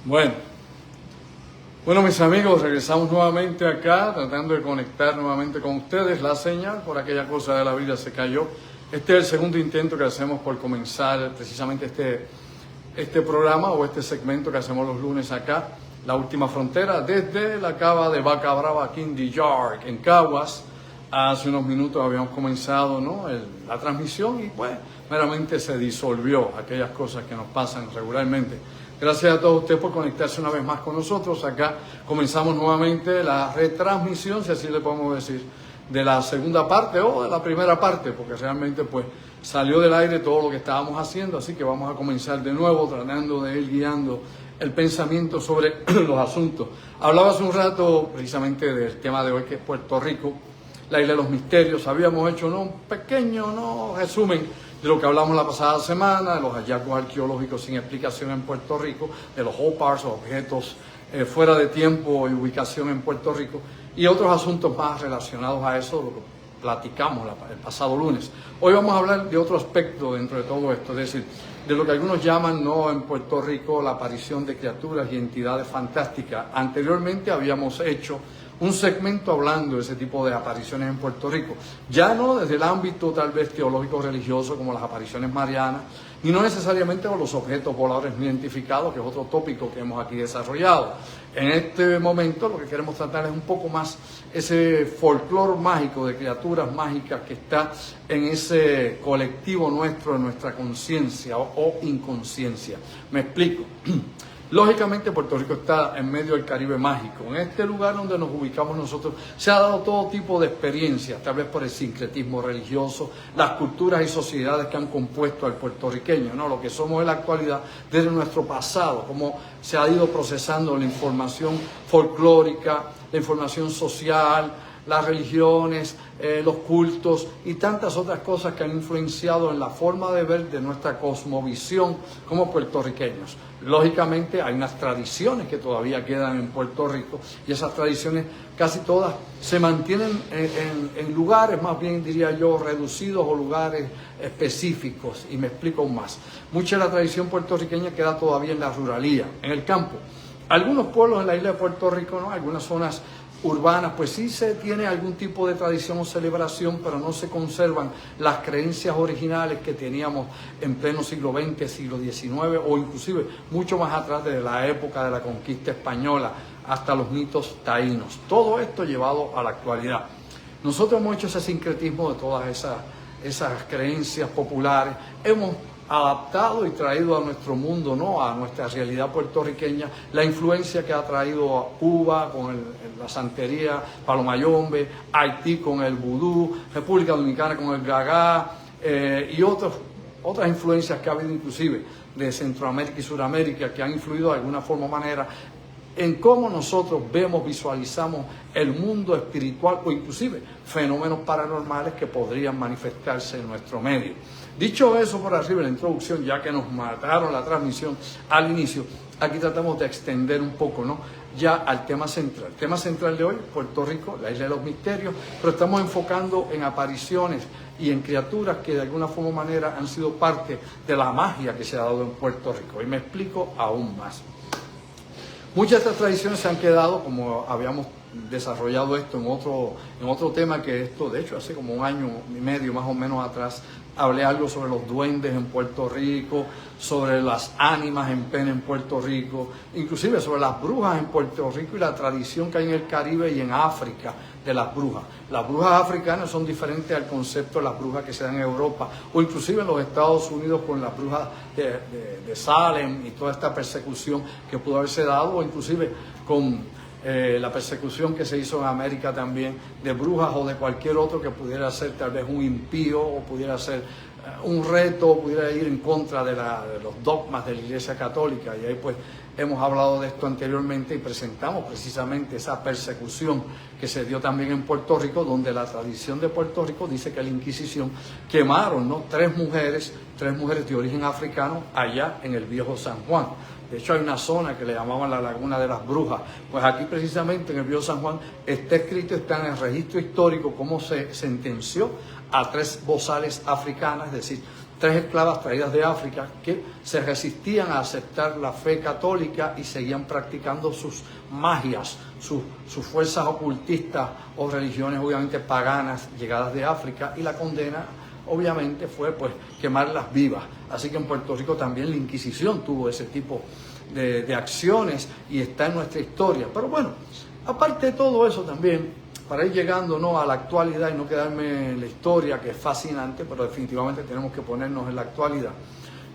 Bueno, bueno mis amigos, regresamos nuevamente acá, tratando de conectar nuevamente con ustedes. La señal por aquella cosa de la vida se cayó. Este es el segundo intento que hacemos por comenzar precisamente este programa o este segmento que hacemos los lunes acá, La Última Frontera, desde la cava de Vaca Brava, aquí en The York, en Caguas. Hace unos minutos habíamos comenzado, ¿no?, la transmisión y pues meramente se disolvió aquellas cosas que nos pasan regularmente. Gracias a todos ustedes por conectarse una vez más con nosotros. Acá comenzamos nuevamente la retransmisión, si así le podemos decir, de la segunda parte o de la primera parte, porque realmente pues salió del aire todo lo que estábamos haciendo, así que vamos a comenzar de nuevo tratando de ir guiando el pensamiento sobre los asuntos. Hablaba hace un rato precisamente del tema de hoy, que es Puerto Rico, la Isla de los Misterios. Habíamos hecho un pequeño resumen de lo que hablamos la pasada semana, de los hallazgos arqueológicos sin explicación en Puerto Rico, de los OPARs, objetos fuera de tiempo y ubicación en Puerto Rico, y otros asuntos más relacionados a eso, lo que platicamos el pasado lunes. Hoy vamos a hablar de otro aspecto dentro de todo esto, es decir, de lo que algunos llaman, ¿no?, en Puerto Rico la aparición de criaturas y entidades fantásticas. Anteriormente habíamos hecho un segmento hablando de ese tipo de apariciones en Puerto Rico, ya no desde el ámbito tal vez teológico religioso como las apariciones marianas, y no necesariamente con los objetos voladores no identificados, que es otro tópico que hemos aquí desarrollado. En este momento lo que queremos tratar es un poco más ese folclore mágico de criaturas mágicas que está en ese colectivo nuestro, en nuestra conciencia o inconsciencia. Me explico. Lógicamente Puerto Rico está en medio del Caribe mágico. En este lugar donde nos ubicamos nosotros se ha dado todo tipo de experiencias, tal vez por el sincretismo religioso, las culturas y sociedades que han compuesto al puertorriqueño, ¿no?, lo que somos en la actualidad desde nuestro pasado, cómo se ha ido procesando la información folclórica, la información social, las religiones, los cultos y tantas otras cosas que han influenciado en la forma de ver de nuestra cosmovisión como puertorriqueños. Lógicamente hay unas tradiciones que todavía quedan en Puerto Rico y esas tradiciones casi todas se mantienen en lugares, más bien diría yo, reducidos o lugares específicos, y me explico aún más. Mucha de la tradición puertorriqueña queda todavía en la ruralía, en el campo. Algunos pueblos en la isla de Puerto Rico, ¿no?, algunas zonas urbanas, pues sí se tiene algún tipo de tradición o celebración, pero no se conservan las creencias originales que teníamos en pleno siglo XX, siglo XIX o inclusive mucho más atrás, desde la época de la conquista española hasta los mitos taínos. Todo esto llevado a la actualidad. Nosotros hemos hecho ese sincretismo de todas esas creencias populares, hemos adaptado y traído a nuestro mundo, ¿no?, a nuestra realidad puertorriqueña, la influencia que ha traído a Cuba con la santería, Palomayombe, Haití con el vudú, República Dominicana con el gagá, y otras influencias que ha habido inclusive de Centroamérica y Suramérica, que han influido de alguna forma o manera en cómo nosotros vemos, visualizamos el mundo espiritual o inclusive fenómenos paranormales que podrían manifestarse en nuestro medio. Dicho eso por arriba, la introducción, ya que nos mataron la transmisión al inicio, aquí tratamos de extender un poco, ¿no?, ya al tema central. El tema central de hoy, Puerto Rico, la Isla de los Misterios, pero estamos enfocando en apariciones y en criaturas que de alguna forma o manera han sido parte de la magia que se ha dado en Puerto Rico. Y me explico aún más. Muchas de estas tradiciones se han quedado, como habíamos desarrollado esto en otro tema, que esto, de hecho, hace como un año y medio más o menos atrás, hablé algo sobre los duendes en Puerto Rico, sobre las ánimas en pena en Puerto Rico, inclusive sobre las brujas en Puerto Rico y la tradición que hay en el Caribe y en África de las brujas. Las brujas africanas son diferentes al concepto de las brujas que se dan en Europa o inclusive en los Estados Unidos con las brujas de Salem y toda esta persecución que pudo haberse dado, o inclusive con la persecución que se hizo en América también de brujas o de cualquier otro que pudiera ser tal vez un impío o pudiera ser un reto, o pudiera ir en contra de los dogmas de la Iglesia Católica. Y ahí pues hemos hablado de esto anteriormente y presentamos precisamente esa persecución que se dio también en Puerto Rico, donde la tradición de Puerto Rico dice que la Inquisición quemaron, ¿no?, tres mujeres de origen africano allá en el viejo San Juan. De hecho hay una zona que le llamaban la Laguna de las Brujas. Pues aquí precisamente en el viejo San Juan está escrito, está en el registro histórico cómo se sentenció a tres bozales africanas, es decir, 3 esclavas traídas de África que se resistían a aceptar la fe católica y seguían practicando sus magias, sus fuerzas ocultistas o religiones obviamente paganas llegadas de África, y la condena obviamente fue pues quemarlas vivas. Así que en Puerto Rico también la Inquisición tuvo ese tipo de acciones y está en nuestra historia. Pero bueno, aparte de todo eso también, para ir llegando, ¿no?, a la actualidad y no quedarme en la historia, que es fascinante, pero definitivamente tenemos que ponernos en la actualidad.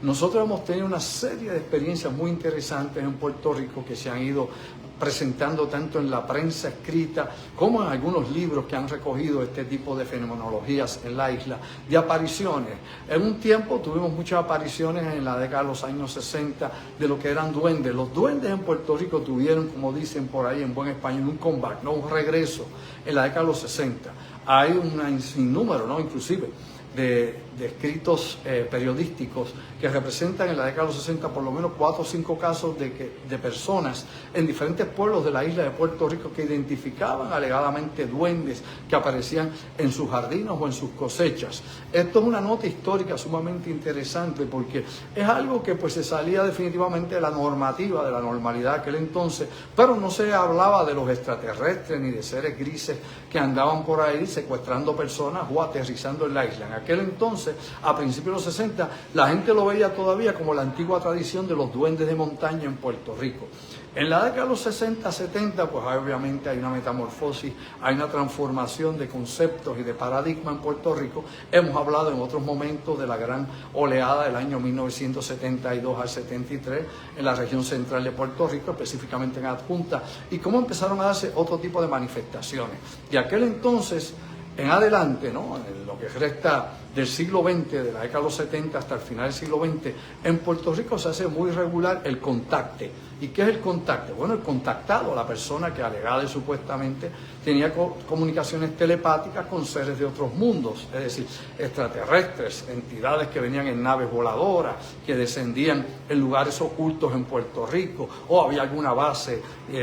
Nosotros hemos tenido una serie de experiencias muy interesantes en Puerto Rico que se han ido presentando tanto en la prensa escrita como en algunos libros que han recogido este tipo de fenomenologías en la isla, de apariciones. En un tiempo tuvimos muchas apariciones en la década de los años 60 de lo que eran duendes. Los duendes en Puerto Rico tuvieron, como dicen por ahí en buen español, un comeback, ¿no?, un regreso en la década de los 60. Hay un sinnúmero, ¿no?, inclusive de escritos periodísticos que representan en la década de los 60 por lo menos 4 o 5 casos de personas en diferentes pueblos de la isla de Puerto Rico que identificaban alegadamente duendes que aparecían en sus jardines o en sus cosechas. Esto es una nota histórica sumamente interesante porque es algo que pues se salía definitivamente de la normativa, de la normalidad de aquel entonces, pero no se hablaba de los extraterrestres ni de seres grises que andaban por ahí secuestrando personas o aterrizando en la isla. En aquel entonces, a principios de los 60, la gente lo veía todavía como la antigua tradición de los duendes de montaña en Puerto Rico. En la década de los 60, 70, pues obviamente hay una metamorfosis, hay una transformación de conceptos y de paradigma en Puerto Rico. Hemos hablado en otros momentos de la gran oleada del año 1972 al 73 en la región central de Puerto Rico, específicamente en Adjunta, y cómo empezaron a darse otro tipo de manifestaciones. De aquel entonces en adelante, ¿no?, en lo que resta del siglo XX, de la década de los 70 hasta el final del siglo XX, en Puerto Rico se hace muy regular el contacte. ¿Y qué es el contacte? Bueno, el contactado, la persona que alegada y supuestamente tenía comunicaciones telepáticas con seres de otros mundos, es decir, extraterrestres, entidades que venían en naves voladoras, que descendían en lugares ocultos en Puerto Rico, o había alguna base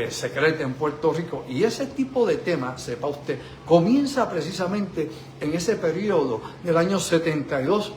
secreta en Puerto Rico. Y ese tipo de temas, sepa usted, comienza precisamente en ese periodo del año 72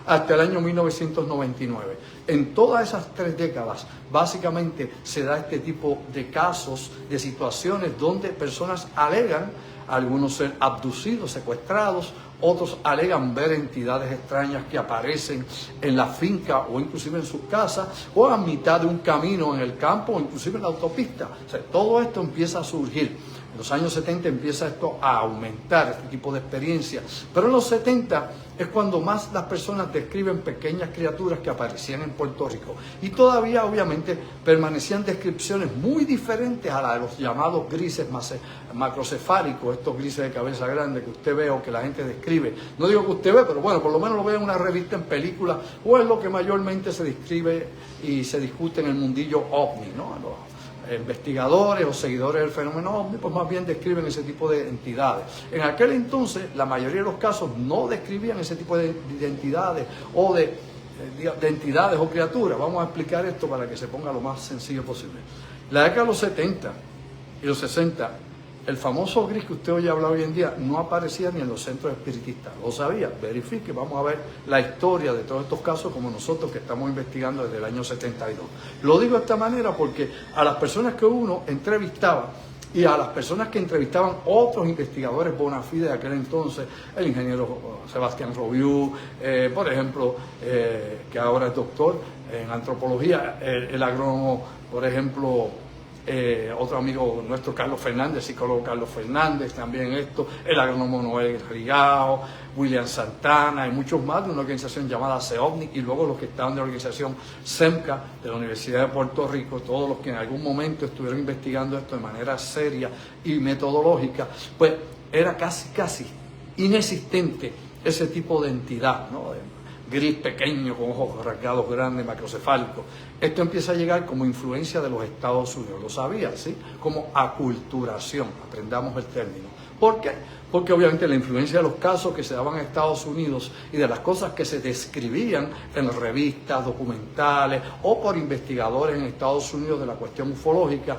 hasta el año 1999. En todas esas 3 décadas, básicamente se da este tipo de casos, de situaciones donde personas alegan, algunos ser abducidos, secuestrados, otros alegan ver entidades extrañas que aparecen en la finca o inclusive en sus casas o a mitad de un camino en el campo o inclusive en la autopista. O sea, todo esto empieza a surgir. En los años 70 empieza esto a aumentar, este tipo de experiencias. Pero en los 70 es cuando más las personas describen pequeñas criaturas que aparecían en Puerto Rico. Y todavía, obviamente, permanecían descripciones muy diferentes a las de los llamados grises macrocefálicos, estos grises de cabeza grande que usted ve o que la gente describe. No digo que usted ve, pero bueno, por lo menos lo ve en una revista, en película, o es lo que mayormente se describe y se discute en el mundillo ovni, ¿no? Investigadores o seguidores del fenómeno ovni, pues más bien describen ese tipo de entidades. En aquel entonces, la mayoría de los casos no describían ese tipo de entidades o de entidades o criaturas. Vamos a explicar esto para que se ponga lo más sencillo posible. La década de los 70 y los 60, el famoso gris que usted oye hablar hoy en día no aparecía ni en los centros espiritistas. ¿Lo sabía? Verifique, vamos a ver la historia de todos estos casos como nosotros que estamos investigando desde el año 72. Lo digo de esta manera porque a las personas que uno entrevistaba y a las personas que entrevistaban otros investigadores bona fide de aquel entonces, el ingeniero Sebastián Robiú, por ejemplo, que ahora es doctor en antropología, el agrónomo, por ejemplo, otro amigo nuestro, Carlos Fernández, psicólogo Carlos Fernández, también esto, el agrónomo Noel Rigao, William Santana y muchos más de una organización llamada CEOVNIC, y luego los que estaban de la organización SEMCA de la Universidad de Puerto Rico, todos los que en algún momento estuvieron investigando esto de manera seria y metodológica, pues era casi inexistente ese tipo de entidad, ¿no?, gris pequeño con ojos rasgados grandes, macrocefálicos. Esto empieza a llegar como influencia de los Estados Unidos, lo sabía, ¿sí? Como aculturación, aprendamos el término. ¿Por qué? Porque obviamente la influencia de los casos que se daban en Estados Unidos y de las cosas que se describían en revistas, documentales o por investigadores en Estados Unidos de la cuestión ufológica,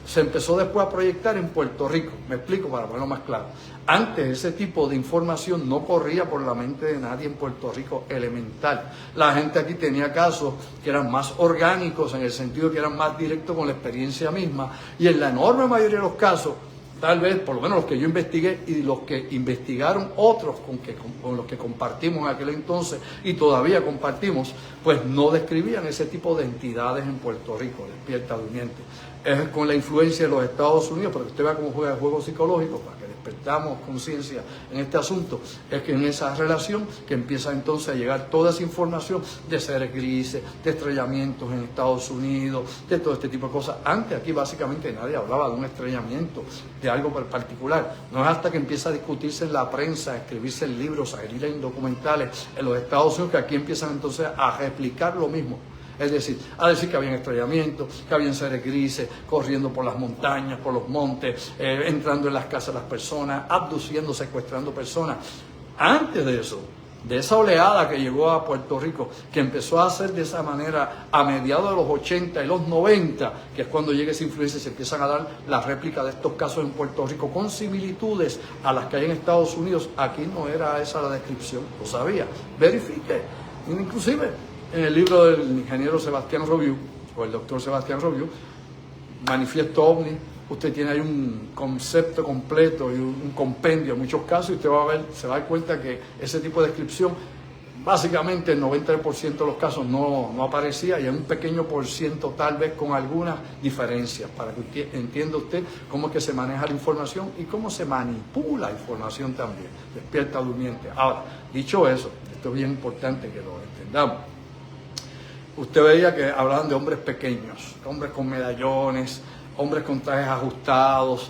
se empezó después a proyectar en Puerto Rico. Me explico para ponerlo más claro. Antes ese tipo de información no corría por la mente de nadie en Puerto Rico, elemental. La gente aquí tenía casos que eran más orgánicos, en el sentido que eran más directos con la experiencia misma, y en la enorme mayoría de los casos, tal vez, por lo menos los que yo investigué y los que investigaron otros con los que compartimos en aquel entonces y todavía compartimos, pues no describían ese tipo de entidades en Puerto Rico, despierta durmiente. Es con la influencia de los Estados Unidos, para que usted vea cómo juega el juego psicológico, para que despertamos conciencia en este asunto, es que en esa relación que empieza entonces a llegar toda esa información de seres grises, de estrellamientos en Estados Unidos, de todo este tipo de cosas. Antes aquí básicamente nadie hablaba de un estrellamiento, de algo particular. No es hasta que empieza a discutirse en la prensa, a escribirse en libros, a salir en documentales en los Estados Unidos, que aquí empiezan entonces a replicar lo mismo. Es decir, a decir que habían estrellamientos, que habían seres grises corriendo por las montañas, por los montes, entrando en las casas de las personas, abduciendo, secuestrando personas. Antes de eso, de esa oleada que llegó a Puerto Rico, que empezó a hacer de esa manera a mediados de los 80 y los 90, que es cuando llega esa influencia y se empiezan a dar la réplica de estos casos en Puerto Rico con similitudes a las que hay en Estados Unidos. Aquí no era esa la descripción, lo sabía, verifique, inclusive en el libro del ingeniero Sebastián Robiu, o el doctor Sebastián Robiu, Manifiesto OVNI, usted tiene ahí un concepto completo y un compendio en muchos casos, y usted va a ver, se va a dar cuenta que ese tipo de descripción, básicamente el 90% de los casos no aparecía, y en un pequeño por ciento tal vez con algunas diferencias, para que entienda usted cómo es que se maneja la información y cómo se manipula la información también, despierta durmiente. Ahora, dicho eso, esto es bien importante que lo entendamos. Usted veía que hablaban de hombres pequeños, hombres con medallones, hombres con trajes ajustados,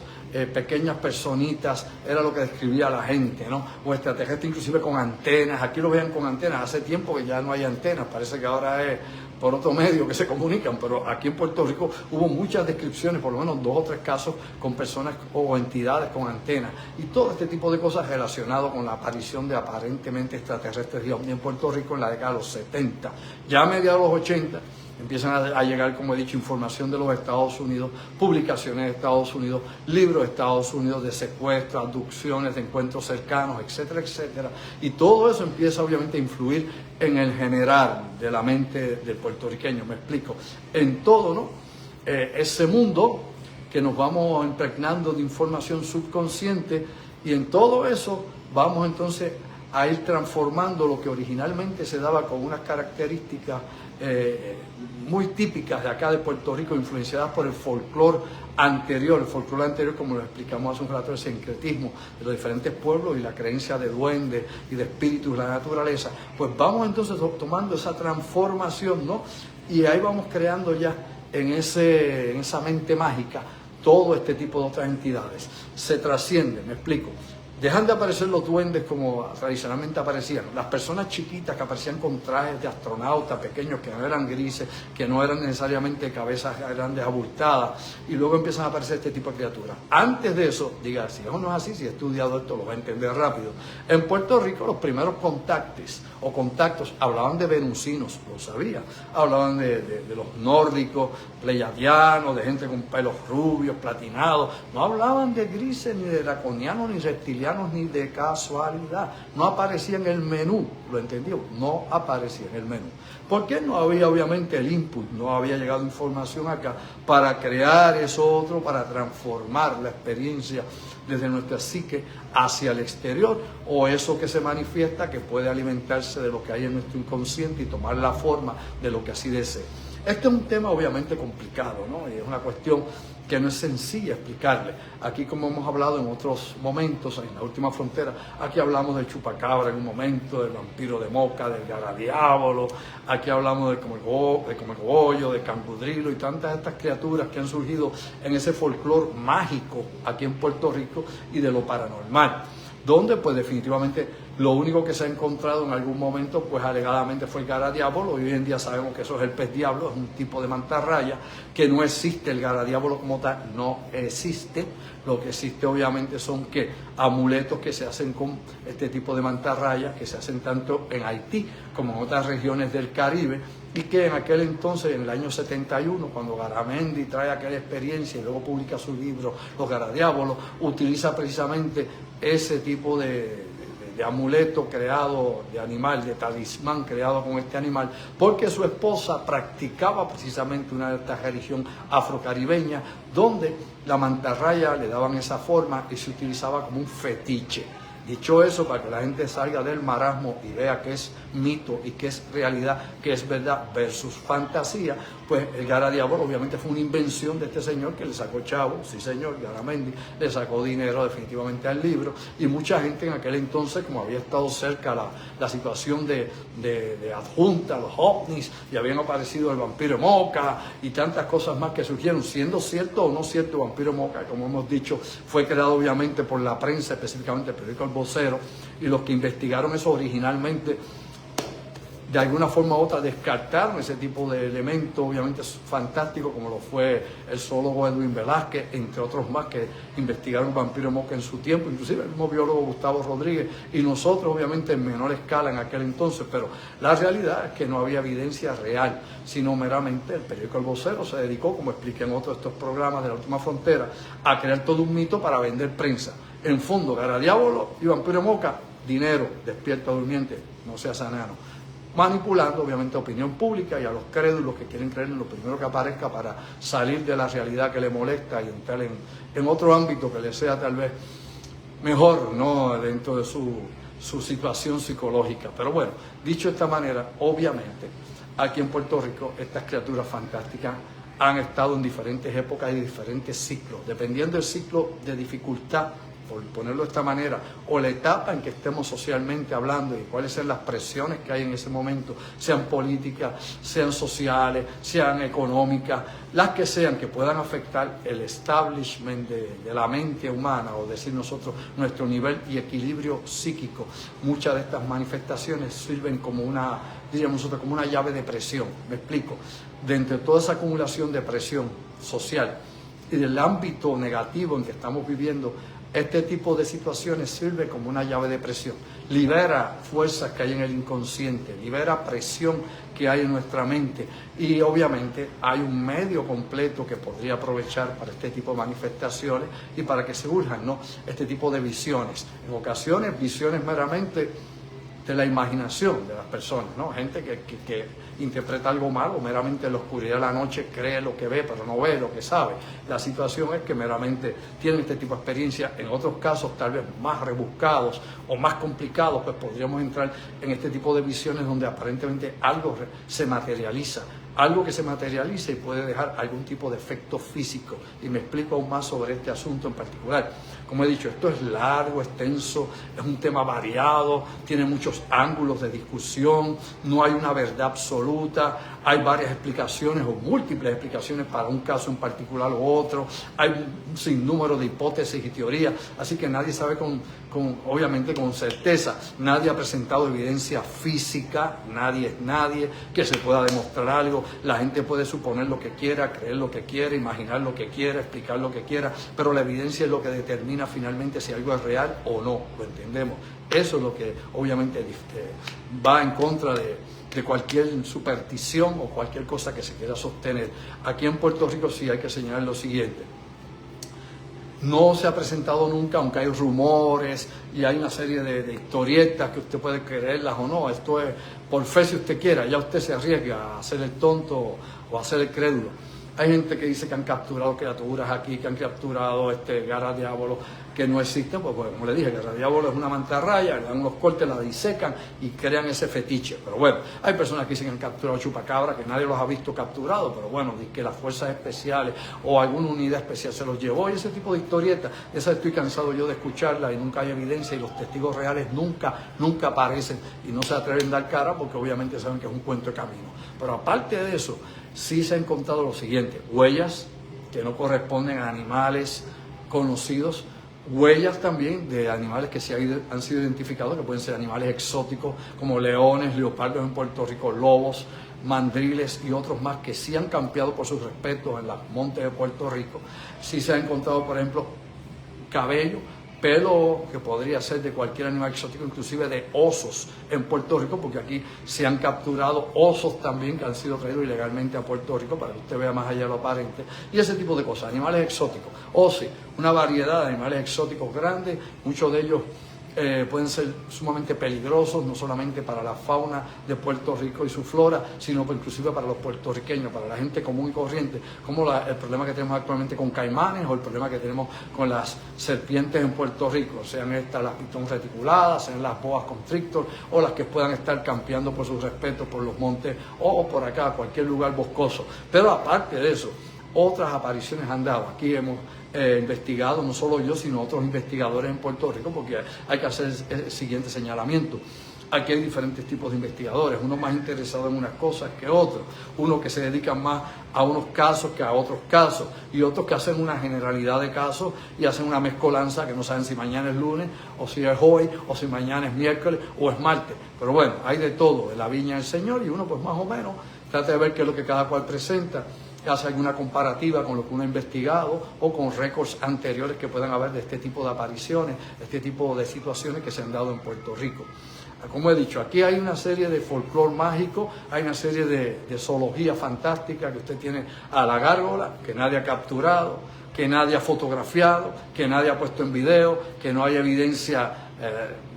pequeñas personitas, era lo que describía la gente, ¿no? O extraterrestres inclusive con antenas. Aquí lo veían con antenas, hace tiempo que ya no hay antenas, parece que ahora es por otro medio que se comunican, pero aquí en Puerto Rico hubo muchas descripciones, por lo menos 2 o 3 casos con personas o entidades con antenas, y todo este tipo de cosas relacionado con la aparición de aparentemente extraterrestres en Puerto Rico en la década de los 70. Ya a mediados de los 80 empiezan a llegar, como he dicho, información de los Estados Unidos, publicaciones de Estados Unidos, libros de Estados Unidos de secuestros, abducciones, de encuentros cercanos, etcétera, etcétera. Y todo eso empieza obviamente a influir en el general de la mente del puertorriqueño, me explico, en todo, ¿no? Ese mundo que nos vamos impregnando de información subconsciente, y en todo eso vamos entonces a ir transformando lo que originalmente se daba con unas características muy típicas de acá de Puerto Rico, influenciadas por el folclore anterior. El folclore anterior, como lo explicamos hace un rato, el sincretismo de los diferentes pueblos y la creencia de duendes y de espíritus de la naturaleza. Pues vamos entonces tomando esa transformación, ¿no? Y ahí vamos creando ya en esa mente mágica todo este tipo de otras entidades. Se trasciende, me explico. Dejan de aparecer los duendes como tradicionalmente aparecían. Las personas chiquitas que aparecían con trajes de astronauta pequeños, que no eran grises, que no eran necesariamente cabezas grandes abultadas, y luego empiezan a aparecer este tipo de criaturas. Antes de eso, diga, si eso no es así, si he estudiado esto lo va a entender rápido. En Puerto Rico los primeros contactos hablaban de venusinos, lo sabía. Hablaban de los nórdicos, pleiadianos, de gente con pelos rubios, platinados. No hablaban de grises, ni de draconianos, ni reptilianos, ni de casualidad. No aparecía en el menú, ¿lo entendió? No aparecía en el menú. ¿Por qué? No había obviamente el input, no había llegado información acá para crear eso otro, para transformar la experiencia desde nuestra psique hacia el exterior, o eso que se manifiesta que puede alimentarse de lo que hay en nuestro inconsciente y tomar la forma de lo que así desee. Este es un tema obviamente complicado, ¿no? Y es una cuestión que no es sencilla explicarle. Aquí, como hemos hablado en otros momentos, en La Última Frontera, aquí hablamos del chupacabra en un momento, del vampiro de Moca, del garadiábolo, aquí hablamos de Comegollo, de Cangudrilo y tantas estas criaturas que han surgido en ese folclore mágico aquí en Puerto Rico y de lo paranormal, donde pues definitivamente Lo único que se ha encontrado en algún momento, pues alegadamente fue el garadiábolo, y hoy en día sabemos que eso es el pez diablo, es un tipo de mantarraya, que no existe, el garadiábolo como tal no existe. Lo que existe obviamente son amuletos que se hacen con este tipo de mantarraya, que se hacen tanto en Haití como en otras regiones del Caribe, y que en aquel entonces, en el año 71, cuando Garamendi trae aquella experiencia y luego publica su libro Los Garadiábolos, utiliza precisamente ese tipo de amuleto creado, de animal, de talismán creado con este animal, porque su esposa practicaba precisamente una de estas religiones afrocaribeñas, donde la mantarraya le daban esa forma y se utilizaba como un fetiche. Dicho eso, para que la gente salga del marasmo y vea que es mito y que es realidad, que es verdad versus fantasía, pues el garadiábolo obviamente fue una invención de este señor que le sacó chavo, sí señor, Garamendi, le sacó dinero definitivamente al libro, y mucha gente en aquel entonces, como había estado cerca la situación de adjunta, los ovnis, y habían aparecido el vampiro Moca y tantas cosas más que surgieron, siendo cierto o no cierto, vampiro Moca, como hemos dicho, fue creado obviamente por la prensa, específicamente el periódico El Vocero, y los que investigaron eso originalmente, de alguna forma u otra, descartaron ese tipo de elementos, obviamente fantásticos, como lo fue el zoólogo Edwin Velázquez, entre otros más que investigaron el vampiro Moca en su tiempo, inclusive el mismo biólogo Gustavo Rodríguez, y nosotros obviamente en menor escala en aquel entonces, pero la realidad es que no había evidencia real, sino meramente el periódico El Vocero se dedicó, como expliqué en otros de estos programas de La Última Frontera, a crear todo un mito para vender prensa. En fondo, garadiábolo y vampiro Moca, dinero, despierta durmiente, no seas enano. Manipulando obviamente a opinión pública y a los crédulos que quieren creer en lo primero que aparezca para salir de la realidad que le molesta y entrar en otro ámbito que le sea tal vez mejor, ¿no?, dentro de su situación psicológica. Pero bueno, dicho de esta manera, obviamente aquí en Puerto Rico estas criaturas fantásticas han estado en diferentes épocas y diferentes ciclos, dependiendo del ciclo de dificultad, por ponerlo de esta manera, o la etapa en que estemos socialmente hablando y cuáles son las presiones que hay en ese momento, sean políticas, sean sociales, sean económicas, las que sean, que puedan afectar el establishment de la mente humana, o decir nosotros, nuestro nivel y equilibrio psíquico. Muchas de estas manifestaciones sirven como diríamos nosotros, como una llave de presión. Me explico. Dentro de toda esa acumulación de presión social y del ámbito negativo en que estamos viviendo, este tipo de situaciones sirve como una llave de presión. Libera fuerzas que hay en el inconsciente, libera presión que hay en nuestra mente, y obviamente hay un medio completo que podría aprovechar para este tipo de manifestaciones y para que se surjan, ¿no?, este tipo de visiones. En ocasiones, visiones meramente de la imaginación de las personas, ¿no? Gente que interpreta algo malo, meramente en la oscuridad de la noche cree lo que ve, pero no ve lo que sabe. La situación es que meramente tienen este tipo de experiencia. En otros casos, tal vez más rebuscados o más complicados, pues podríamos entrar en este tipo de visiones donde aparentemente algo se materializa, algo que se materializa y puede dejar algún tipo de efecto físico. Y me explico aún más sobre este asunto en particular. Como he dicho, esto es largo, extenso, es un tema variado, tiene muchos ángulos de discusión, no hay una verdad absoluta, hay varias explicaciones o múltiples explicaciones para un caso en particular u otro, hay un sinnúmero de hipótesis y teorías, así que nadie sabe obviamente con certeza, nadie ha presentado evidencia física, nadie es nadie, que se pueda demostrar algo. La gente puede suponer lo que quiera, creer lo que quiera, imaginar lo que quiera, explicar lo que quiera, pero la evidencia es lo que determina finalmente si algo es real o no, lo entendemos. Eso es lo que obviamente va en contra de cualquier superstición o cualquier cosa que se quiera sostener. Aquí en Puerto Rico sí hay que señalar lo siguiente: no se ha presentado nunca, aunque hay rumores y hay una serie de historietas que usted puede creerlas o no. Esto es por fe si usted quiera, ya usted se arriesga a hacer el tonto o a hacer el crédulo. Hay gente que dice que han capturado criaturas aquí, que han capturado garadiábolos que no existen, pues como le dije, el garadiábolo es una mantarraya, le dan unos cortes, la disecan y crean ese fetiche. Pero bueno, hay personas que dicen que han capturado chupacabras, que nadie los ha visto capturados, pero bueno, que las fuerzas especiales o alguna unidad especial se los llevó, y ese tipo de historietas, esas estoy cansado yo de escucharlas y nunca hay evidencia, y los testigos reales nunca aparecen y no se atreven a dar cara porque obviamente saben que es un cuento de camino. Pero aparte de eso, sí se ha encontrado lo siguiente: huellas que no corresponden a animales conocidos, huellas también de animales que sí han sido identificados, que pueden ser animales exóticos como leones, leopardos en Puerto Rico, lobos, mandriles y otros más que sí han campeado por sus respetos en los montes de Puerto Rico. Sí se ha encontrado, por ejemplo, cabello, pelo que podría ser de cualquier animal exótico, inclusive de osos en Puerto Rico, porque aquí se han capturado osos también que han sido traídos ilegalmente a Puerto Rico, para que usted vea más allá de lo aparente, y ese tipo de cosas, animales exóticos. O sí, una variedad de animales exóticos grandes, muchos de ellos pueden ser sumamente peligrosos, no solamente para la fauna de Puerto Rico y su flora, sino inclusive para los puertorriqueños, para la gente común y corriente, como el problema que tenemos actualmente con caimanes o el problema que tenemos con las serpientes en Puerto Rico, sean estas las pitón reticuladas, sean las boas constrictor o las que puedan estar campeando por sus respetos por los montes o por acá, cualquier lugar boscoso. Pero aparte de eso, otras apariciones han dado. Aquí hemos investigado, no solo yo, sino otros investigadores en Puerto Rico, porque hay que hacer el siguiente señalamiento. Aquí hay diferentes tipos de investigadores, unos más interesados en unas cosas que otros, unos que se dedican más a unos casos que a otros casos, y otros que hacen una generalidad de casos y hacen una mezcolanza que no saben si mañana es lunes, o si es hoy, o si mañana es miércoles, o es martes. Pero bueno, hay de todo en la viña del Señor, y uno pues más o menos trata de ver qué es lo que cada cual presenta, hace alguna comparativa con lo que uno ha investigado o con récords anteriores que puedan haber de este tipo de apariciones, de este tipo de situaciones que se han dado en Puerto Rico. Como he dicho, aquí hay una serie de folclore mágico, hay una serie de zoología fantástica, que usted tiene a la gárgola, que nadie ha capturado, que nadie ha fotografiado, que nadie ha puesto en video, que no hay evidencia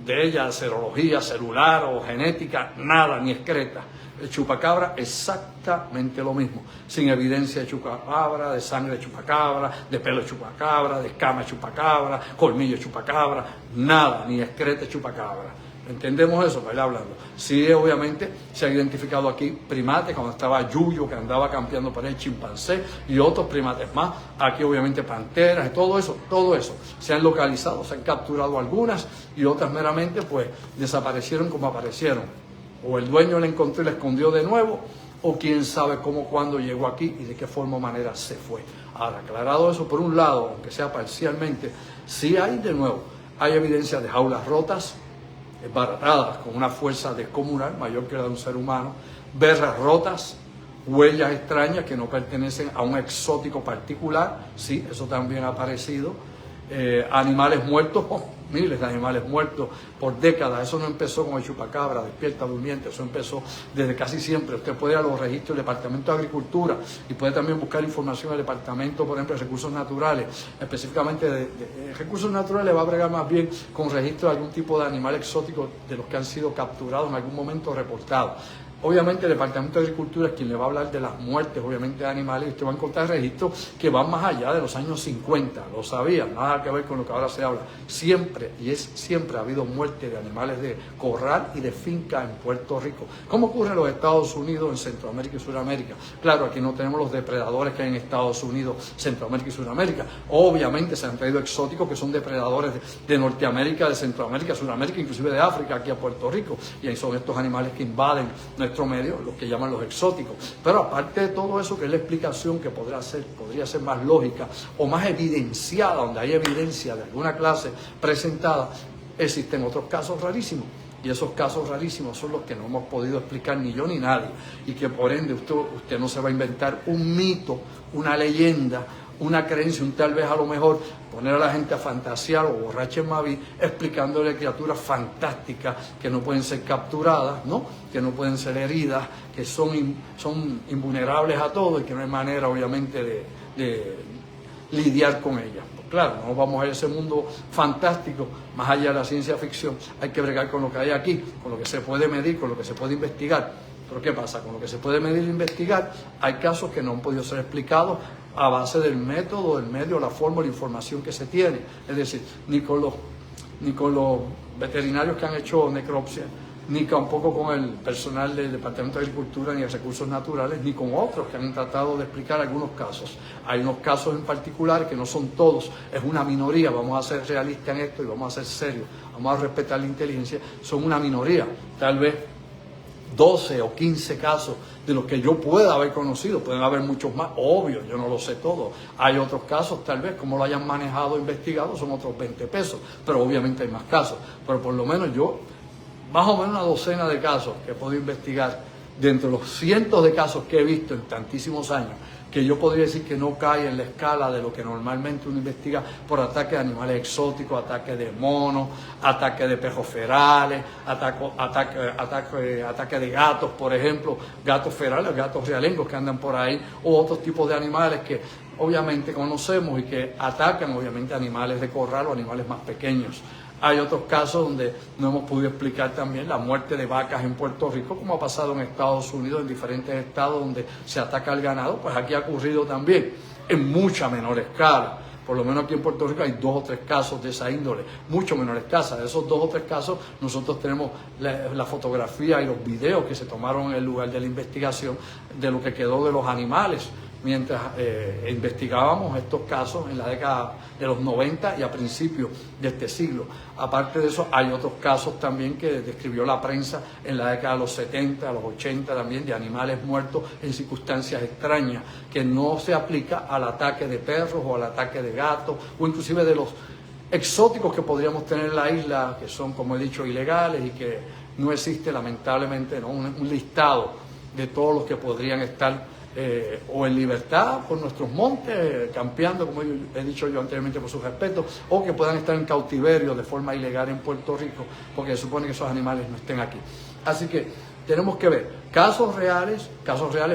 de ella, serología celular o genética, nada, ni excreta. El chupacabra, exactamente lo mismo, sin evidencia de chupacabra, de sangre de chupacabra, de pelo de chupacabra, de escama de chupacabra, colmillo de chupacabra, nada, ni excreta de chupacabra. ¿Entendemos eso? Para ir hablando. Sí, obviamente se ha identificado aquí primates, cuando estaba Yuyo, que andaba campeando por ahí, chimpancé y otros primates más. Aquí obviamente panteras y todo eso se han localizado, se han capturado algunas y otras meramente pues desaparecieron como aparecieron. O el dueño la encontró y la escondió de nuevo, o quién sabe cómo, cuándo llegó aquí y de qué forma o manera se fue. Ahora, aclarado eso, por un lado, aunque sea parcialmente, sí hay de nuevo, hay evidencia de jaulas rotas, baratadas con una fuerza descomunal, mayor que la de un ser humano, berras rotas, huellas extrañas que no pertenecen a un exótico particular, sí, eso también ha aparecido, animales muertos, miles de animales muertos por décadas. Eso no empezó con el chupacabra, despierta durmiente, eso empezó desde casi siempre. Usted puede ir a los registros del Departamento de Agricultura y puede también buscar información del Departamento, por ejemplo, de Recursos Naturales, específicamente de Recursos Naturales va a bregar más bien con registro de algún tipo de animal exótico de los que han sido capturados en algún momento, reportados. Obviamente el Departamento de Agricultura es quien le va a hablar de las muertes, obviamente, de animales, y usted va a encontrar registros que van más allá de los años 50, lo sabía, nada que ver con lo que ahora se habla. Siempre ha habido muerte de animales de corral y de finca en Puerto Rico. ¿Cómo ocurre en los Estados Unidos, en Centroamérica y Sudamérica? Claro, aquí no tenemos los depredadores que hay en Estados Unidos, Centroamérica y Sudamérica. Obviamente se han traído exóticos que son depredadores de Norteamérica, de Centroamérica, Sudamérica, inclusive de África, aquí a Puerto Rico. Y ahí son estos animales que invaden nuestro medio, los que llaman los exóticos. Pero aparte de todo eso, que es la explicación que podría ser más lógica o más evidenciada, donde hay evidencia de alguna clase presentada, existen otros casos rarísimos. Y esos casos rarísimos son los que no hemos podido explicar ni yo ni nadie. Y que por ende usted no se va a inventar un mito, una leyenda, una creencia, un tal vez a lo mejor poner a la gente a fantasear o borraches maví explicándole criaturas fantásticas que no pueden ser capturadas, ¿no? Que no pueden ser heridas, que son invulnerables a todo y que no hay manera obviamente de lidiar con ellas. Pues claro, no vamos a ese mundo fantástico, más allá de la ciencia ficción, hay que bregar con lo que hay aquí, con lo que se puede medir, con lo que se puede investigar. Pero ¿qué pasa? Con lo que se puede medir e investigar, hay casos que no han podido ser explicados a base del método, del medio, la forma, la información que se tiene. Es decir, ni con los veterinarios que han hecho necropsia, ni tampoco con el personal del Departamento de Agricultura ni de Recursos Naturales, ni con otros que han tratado de explicar algunos casos. Hay unos casos en particular que no son todos, es una minoría, vamos a ser realistas en esto y vamos a ser serios, vamos a respetar la inteligencia, son una minoría. Tal vez 12 o 15 casos de los que yo pueda haber conocido. Pueden haber muchos más, obvio, yo no lo sé todo. Hay otros casos, tal vez, como lo hayan manejado, investigado, son otros 20 pesos, pero obviamente hay más casos. Pero por lo menos yo, más o menos una docena de casos que he podido investigar, de entre los cientos de casos que he visto en tantísimos años, que yo podría decir que no cae en la escala de lo que normalmente uno investiga por ataques de animales exóticos, ataques de monos, ataques de perros ferales, ataques de gatos, por ejemplo, gatos ferales, gatos realengos que andan por ahí, o otros tipos de animales que obviamente conocemos y que atacan obviamente animales de corral o animales más pequeños. Hay otros casos donde no hemos podido explicar también la muerte de vacas en Puerto Rico, como ha pasado en Estados Unidos, en diferentes estados donde se ataca al ganado. Pues aquí ha ocurrido también en mucha menor escala. Por lo menos aquí en Puerto Rico hay 2 o 3 casos de esa índole, mucho menor escala. De esos 2 o 3 casos nosotros tenemos la fotografía y los videos que se tomaron en el lugar de la investigación de lo que quedó de los animales mientras investigábamos estos casos en la década de los 90 y a principios de este siglo. Aparte de eso, hay otros casos también que describió la prensa en la década de los 70, los 80 también, de animales muertos en circunstancias extrañas, que no se aplica al ataque de perros o al ataque de gatos, o inclusive de los exóticos que podríamos tener en la isla, que son, como he dicho, ilegales y que no existe lamentablemente, ¿no?, un listado de todos los que podrían estar o en libertad por nuestros montes, campeando, como he dicho yo anteriormente, por su respeto, o que puedan estar en cautiverio de forma ilegal en Puerto Rico, porque se supone que esos animales no estén aquí. Así que tenemos que ver casos reales,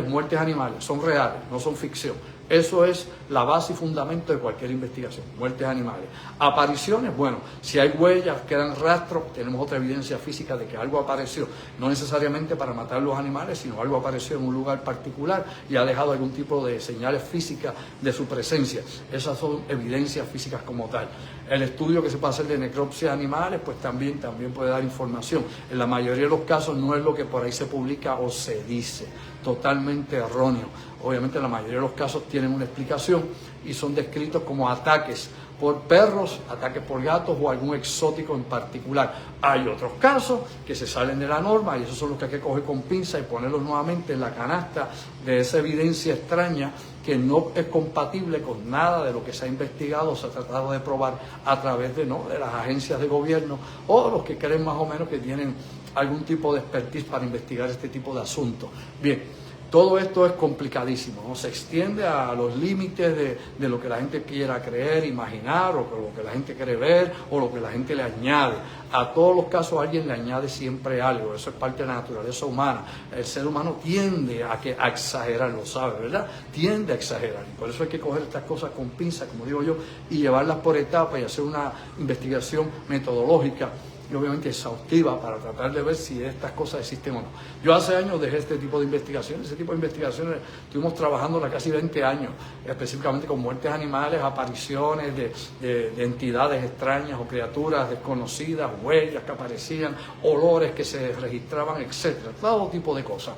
muertes animales, son reales, no son ficción. Eso es la base y fundamento de cualquier investigación, muertes animales. Apariciones, bueno, si hay huellas, quedan rastros, tenemos otra evidencia física de que algo apareció, no necesariamente para matar los animales, sino algo apareció en un lugar particular y ha dejado algún tipo de señales físicas de su presencia. Esas son evidencias físicas como tal. El estudio que se puede hacer de necropsia de animales, pues también puede dar información. En la mayoría de los casos no es lo que por ahí se publica o se dice, totalmente erróneo. Obviamente la mayoría de los casos tienen una explicación y son descritos como ataques por perros, ataques por gatos o algún exótico en particular. Hay otros casos que se salen de la norma y esos son los que hay que coger con pinza y ponerlos nuevamente en la canasta de esa evidencia extraña que no es compatible con nada de lo que se ha investigado o se ha tratado de probar a través de las agencias de gobierno o los que creen más o menos que tienen algún tipo de expertise para investigar este tipo de asuntos. Bien. Todo esto es complicadísimo, ¿no? Se extiende a los límites de lo que la gente quiera creer, imaginar, o lo que la gente quiere ver, o lo que la gente le añade. A todos los casos alguien le añade siempre algo, eso es parte de la naturaleza humana. El ser humano tiende a exagerar, lo sabe, ¿verdad? Tiende a exagerar, y por eso hay que coger estas cosas con pinzas, como digo yo, y llevarlas por etapas y hacer una investigación metodológica y obviamente exhaustiva para tratar de ver si estas cosas existen o no. Yo hace años dejé este tipo de investigaciones. Ese tipo de investigaciones estuvimos trabajando casi 20 años, específicamente con muertes animales, apariciones de entidades extrañas o criaturas desconocidas, huellas que aparecían, olores que se registraban, etcétera, todo tipo de cosas.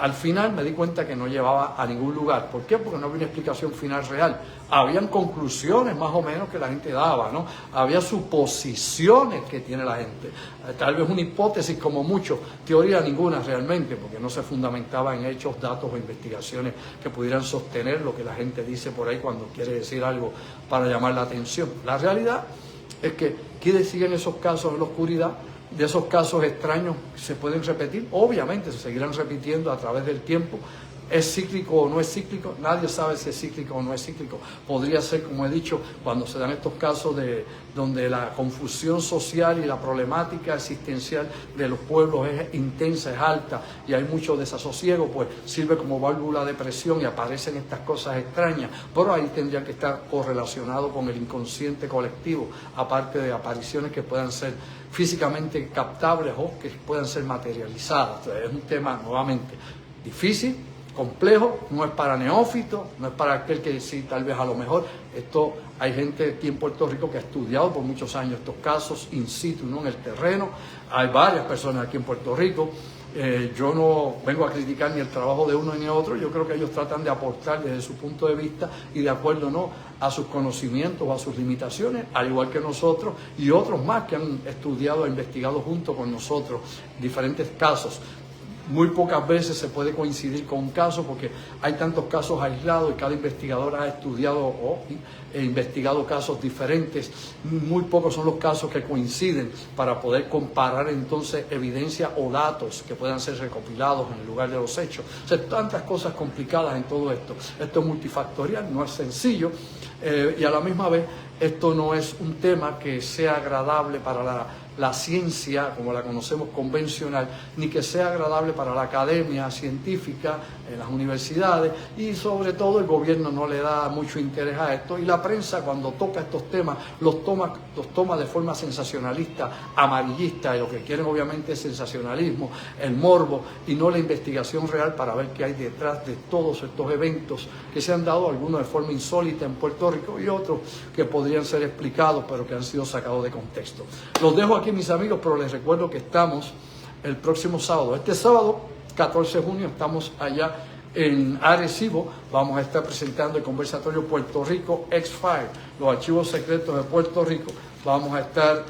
Al final me di cuenta que no llevaba a ningún lugar. ¿Por qué? Porque no había una explicación final real. Habían conclusiones más o menos que la gente daba, ¿no? Había suposiciones que tiene la gente. Tal vez una hipótesis como mucho, teoría ninguna realmente, porque no se fundamentaba en hechos, datos o investigaciones que pudieran sostener lo que la gente dice por ahí cuando quiere decir algo para llamar la atención. La realidad es que ¿quiénes siguen esos casos en la oscuridad? De esos casos extraños se pueden repetir, obviamente se seguirán repitiendo a través del tiempo. ¿Es cíclico o no es cíclico? Nadie sabe si es cíclico o no es cíclico. Podría ser, como he dicho, cuando se dan estos casos donde la confusión social y la problemática existencial de los pueblos es intensa, es alta y hay mucho desasosiego, pues sirve como válvula de presión y aparecen estas cosas extrañas. Pero ahí tendría que estar correlacionado con el inconsciente colectivo, aparte de apariciones que puedan ser físicamente captables o que puedan ser materializadas. Entonces, es un tema nuevamente difícil, complejo, no es para neófitos, no es para aquel que sí, tal vez a lo mejor. Esto hay gente aquí en Puerto Rico que ha estudiado por muchos años estos casos in situ, ¿no?, en el terreno. Hay varias personas aquí en Puerto Rico. Yo no vengo a criticar ni el trabajo de uno ni de otro. Yo creo que ellos tratan de aportar desde su punto de vista y de acuerdo, ¿no?, a sus conocimientos o a sus limitaciones, al igual que nosotros y otros más que han estudiado e investigado junto con nosotros diferentes casos. Muy pocas veces se puede coincidir con un caso porque hay tantos casos aislados y cada investigador ha estudiado e investigado casos diferentes. Muy pocos son los casos que coinciden para poder comparar entonces evidencia o datos que puedan ser recopilados en el lugar de los hechos. O sea, tantas cosas complicadas en todo esto. Esto es multifactorial, no es sencillo y a la misma vez esto no es un tema que sea agradable para la ciencia, como la conocemos convencional, ni que sea agradable para la academia científica en las universidades, y sobre todo el gobierno no le da mucho interés a esto, y la prensa cuando toca estos temas los toma de forma sensacionalista, amarillista, y lo que quieren obviamente es sensacionalismo, el morbo, y no la investigación real para ver qué hay detrás de todos estos eventos que se han dado, algunos de forma insólita en Puerto Rico y otros que podrían ser explicados pero que han sido sacados de contexto. Los dejo aquí, mis amigos, pero les recuerdo que estamos el próximo sábado. Este sábado, 14 de junio, estamos allá en Arecibo. Vamos a estar presentando el conversatorio Puerto Rico X-File, los archivos secretos de Puerto Rico. Vamos a estar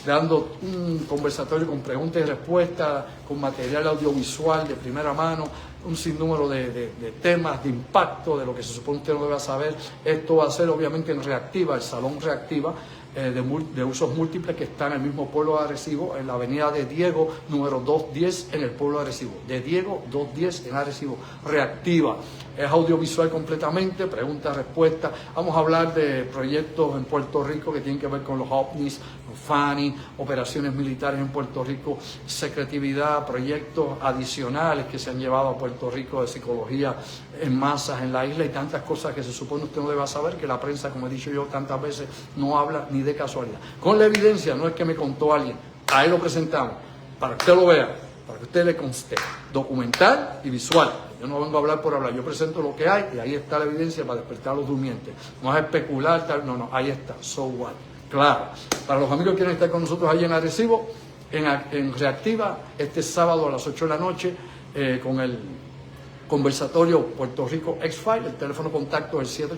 dando un conversatorio con preguntas y respuestas, con material audiovisual de primera mano, un sinnúmero de temas de impacto, de lo que se supone usted no debe saber. Esto va a ser obviamente en Reactiva, el Salón Reactiva, de usos múltiples, que está en el mismo pueblo de Arecibo, en la avenida de Diego, número 210, en el pueblo de Arecibo. De Diego, 210 en Arecibo. Reactiva. Es audiovisual completamente, preguntas, respuestas. Vamos a hablar de proyectos en Puerto Rico que tienen que ver con los ovnis, los FANI, operaciones militares en Puerto Rico, secretividad, proyectos adicionales que se han llevado a Puerto Rico de psicología en masas en la isla y tantas cosas que se supone usted no deba saber, que la prensa, como he dicho yo tantas veces, no habla ni de casualidad. Con la evidencia, no es que me contó alguien, ahí lo presentamos, para que usted lo vea, para que usted le conste, documental y visual. Yo no vengo a hablar por hablar, yo presento lo que hay y ahí está la evidencia para despertar a los durmientes. No es especular, tal, no, ahí está, so what. Claro, para los amigos que quieren estar con nosotros allí en Arecibo, en Reactiva, este sábado a las 8 de la noche, con el conversatorio Puerto Rico X-File. El teléfono contacto es el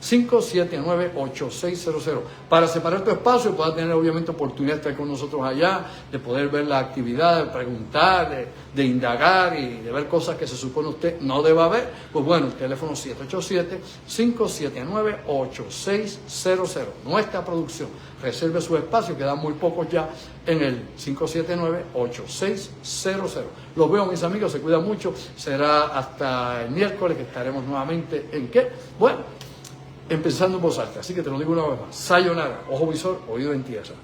787-579-8600. Para separar tu espacio, puedas tener obviamente oportunidad de estar con nosotros allá, de poder ver la actividad, de preguntar, de indagar y de ver cosas que se supone usted no deba ver. Pues bueno, el teléfono 787-579-8600. Nuestra producción. Reserve su espacio, quedan muy pocos ya en el 579-8600. Los veo, mis amigos, se cuidan mucho. Será hasta el miércoles que estaremos nuevamente en ¿qué? Bueno, empezando en voz alta. Así que te lo digo una vez más. Sayonara, ojo visor, oído en tierra.